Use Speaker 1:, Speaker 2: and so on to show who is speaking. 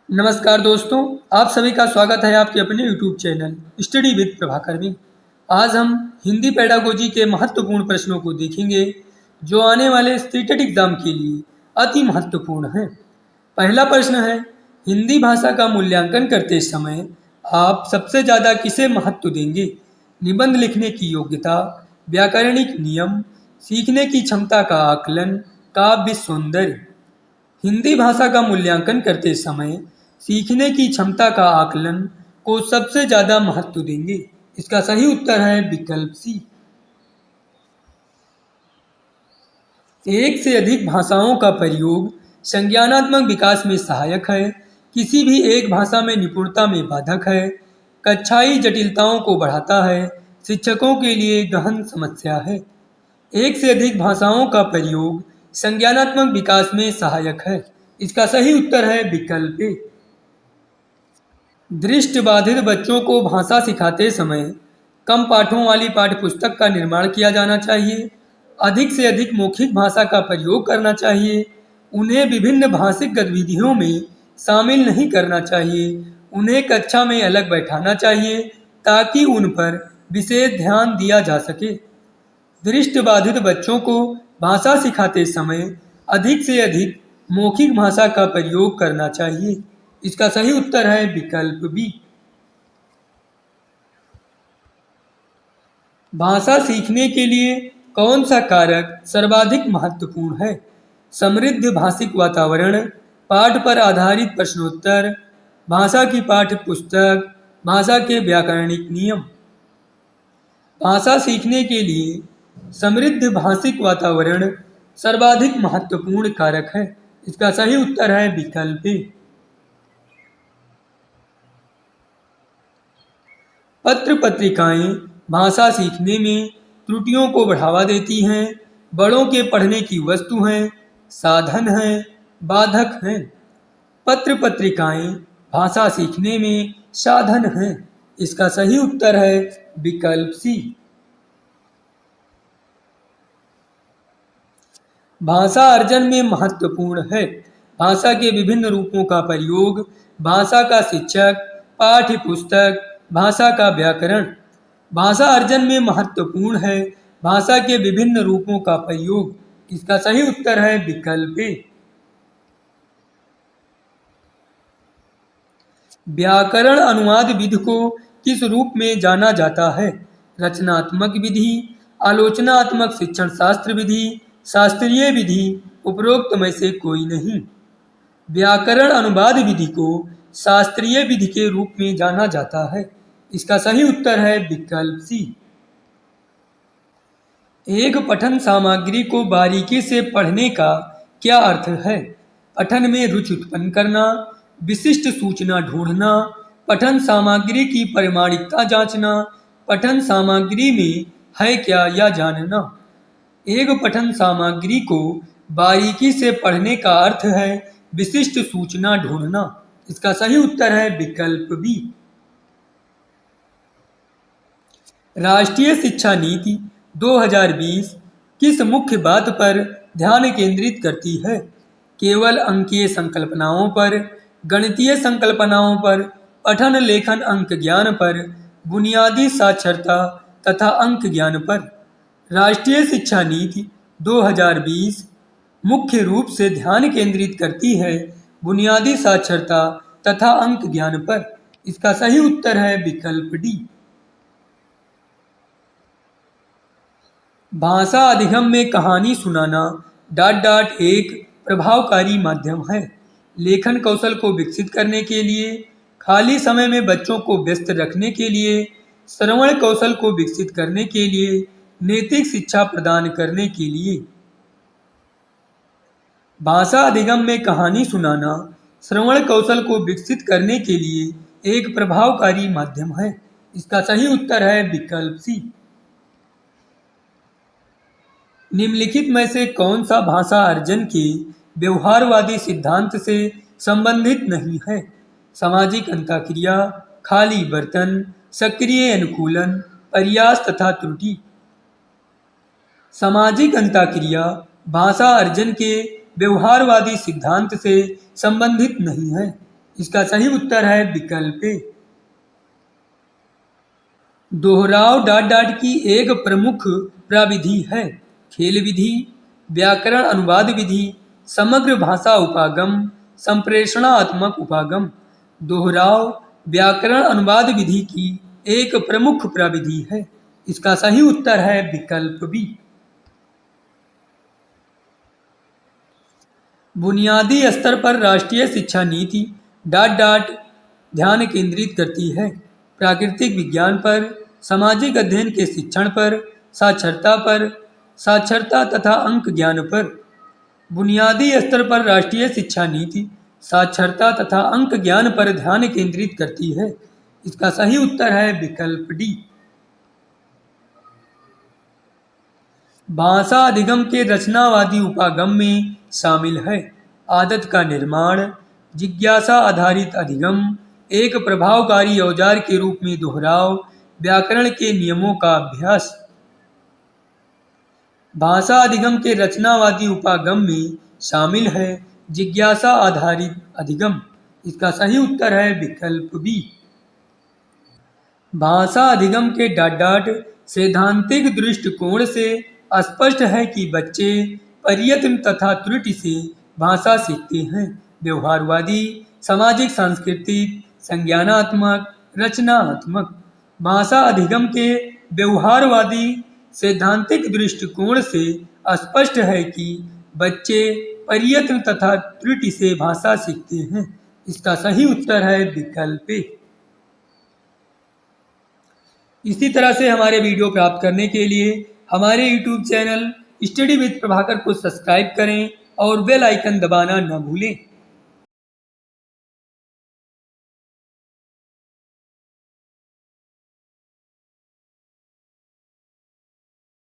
Speaker 1: नमस्कार दोस्तों, आप सभी का स्वागत है आपके अपने YouTube channel study with Prabhakar में। आज हम हिंदी पेडागोजी के महत्वपूर्ण प्रश्नों को देखेंगे जो आने वाले स्टेटेड एग्जाम के लिए अति महत्वपूर्ण हैं। पहला प्रश्न है, हिंदी भाषा का मूल्यांकन करते समय आप सबसे ज़्यादा किसे महत्व देंगे? निबंध लिखने की योग्यता, व्याकरणिक नियम, सीखने की क्षमता का आकलन, काव्य सौंदर्य। हिंदी भाषा का मूल्यांकन करते समय सीखने की क्षमता का आकलन को सबसे ज़्यादा महत्व देंगे। इसका सही उत्तर है विकल्प सी। एक से अधिक भाषाओं का प्रयोग संज्ञानात्मक विकास में सहायक है, किसी भी एक भाषा में निपुणता में बाधक है, कक्षाई जटिलताओं को बढ़ाता है, शिक्षकों के लिए गहन समस्या है। एक से अधिक भाषाओं का प्रयोग संज्ञानात्मक विकास में सहायक है। इसका सही उत्तर है विकल्प ए। दृष्टिबाधित बच्चों को भाषा सिखाते समय कम पाठों वाली पाठ्यपुस्तक का निर्माण किया जाना चाहिए, अधिक से अधिक मौखिक भाषा का प्रयोग करना चाहिए, उन्हें विभिन्न भाषिक गतिविधियों में शामिल नहीं करना चाहिए, उन्हें कक्षा में अलग बैठाना चाहिए ताकि उन पर विशेष ध्यान दिया जा सके। दृष्टिबाधित बच्चों को भाषा सिखाते समय अधिक से अधिक मौखिक भाषा का प्रयोग करना चाहिए। इसका सही उत्तर है विकल्प बी। भाषा सीखने के लिए कौन सा कारक सर्वाधिक महत्वपूर्ण है? समृद्ध भाषिक वातावरण, पाठ पर आधारित प्रश्नोत्तर, भाषा की पाठ्य पुस्तक, भाषा के व्याकरणिक नियम। भाषा सीखने के लिए समृद्ध भाषिक वातावरण सर्वाधिक महत्वपूर्ण कारक है। इसका सही उत्तर है विकल्प ए। पत्र पत्रिकाएं भाषा सीखने में त्रुटियों को बढ़ावा देती हैं, बड़ों के पढ़ने की वस्तु हैं, साधन हैं, बाधक हैं। पत्र पत्रिकाएं भाषा सीखने में साधन हैं। इसका सही उत्तर है विकल्प सी। भाषा अर्जन में महत्वपूर्ण है। भाषा के विभिन्न रूपों का प्रयोग, भाषा का शिक्षक, पाठ्य पुस्तक, भाषा का व्याकरण। भाषा अर्जन में महत्वपूर्ण है भाषा के विभिन्न रूपों का प्रयोग। इसका सही उत्तर है विकल्प ए। व्याकरण अनुवाद विधि को किस रूप में जाना जाता है? रचनात्मक विधि, आलोचनात्मक शिक्षण शास्त्र विधि, शास्त्रीय विधि, उपरोक्त में से कोई नहीं। व्याकरण अनुवाद विधि को शास्त्रीय विधि के रूप में जाना जाता है। इसका सही उत्तर है विकल्प सी। एक पठन सामग्री को बारीकी से पढ़ने का क्या अर्थ है? पठन में रुचि उत्पन्न करना, विशिष्ट सूचना ढूंढना, पठन सामग्री की प्रामाणिकता जांचना, पठन सामग्री में है क्या या जानना। एक पठन सामग्री को बारीकी से पढ़ने का अर्थ है विशिष्ट सूचना ढूंढना। इसका सही उत्तर है विकल्प बी। राष्ट्रीय शिक्षा नीति 2020 किस मुख्य बात पर ध्यान केंद्रित करती है? केवल अंकीय संकल्पनाओं पर, गणितीय संकल्पनाओं पर, पठन लेखन अंक ज्ञान पर, बुनियादी साक्षरता तथा अंक ज्ञान पर। राष्ट्रीय शिक्षा नीति 2020 मुख्य रूप से ध्यान केंद्रित करती है बुनियादी साक्षरता तथा अंक ज्ञान पर। इसका सही उत्तर है विकल्प डी। भाषा अधिगम में कहानी सुनाना एक प्रभावकारी माध्यम है। लेखन कौशल को विकसित करने के लिए, खाली समय में बच्चों को व्यस्त रखने के लिए, श्रवण कौशल को विकसित करने के लिए, नैतिक शिक्षा प्रदान करने के लिए। भाषा अधिगम में कहानी सुनाना श्रवण कौशल को विकसित करने के लिए एक प्रभावकारी माध्यम है। इसका सही उत्तर है विकल्प सी। निम्नलिखित में से कौन सा भाषा अर्जन के व्यवहारवादी सिद्धांत से संबंधित नहीं है? सामाजिक अंतःक्रिया, खाली बर्तन, सक्रिय अनुकूलन, प्रयास तथा त्रुटि। सामाजिक अंतःक्रिया भाषा अर्जन के व्यवहारवादी सिद्धांत से संबंधित नहीं है। इसका सही उत्तर है विकल्प ए। दोहराव डॉट डॉट की एक प्रमुख प्रविधि है। खेल विधि, व्याकरण अनुवाद विधि, समग्र भाषा उपागम, संप्रेषणात्मक उपागम। दोहराव व्याकरण अनुवाद विधि की एक प्रमुख प्रविधि है। इसका सही उत्तर है विकल्प बी। बुनियादी स्तर पर राष्ट्रीय शिक्षा नीति डॉट डॉट ध्यान केंद्रित करती है। प्राकृतिक विज्ञान पर, सामाजिक अध्ययन के शिक्षण पर, साक्षरता पर, साक्षरता तथा अंक ज्ञान पर। बुनियादी स्तर पर राष्ट्रीय शिक्षा नीति साक्षरता तथा अंक ज्ञान पर ध्यान केंद्रित करती है। इसका सही उत्तर है विकल्प डी। भाषा अधिगम के रचनावादी उपागम में शामिल है आदत का निर्माण, जिज्ञासा आधारित अधिगम, एक प्रभावकारी औजार के रूप में दोहराव, व्याकरण के नियमों का अभ्यास। भाषा अधिगम के रचनावादी उपागम में शामिल है जिज्ञासा आधारित अधिगम। इसका सही उत्तर है विकल्प बी। भाषा अधिगम के डॉट डॉट सैद्धांतिक दृष्टिकोण से स्पष्ट है कि बच्चे प्रयत्न तथा त्रुटि से भाषा सीखते हैं। व्यवहारवादी, सामाजिक सांस्कृतिक, संज्ञानात्मक, रचनात्मक। भाषा अधिगम के व्यवहारवादी सैद्धांतिक दृष्टिकोण से स्पष्ट है कि बच्चे प्रयत्न तथा त्रुटि से भाषा सीखते हैं। इसका सही उत्तर है विकल्प ए। इसी तरह से हमारे वीडियो प्राप्त करने के लिए हमारे YouTube channel study with Prabhakar को सब्सक्राइब करें और बेल आइकन दबाना न भूलें।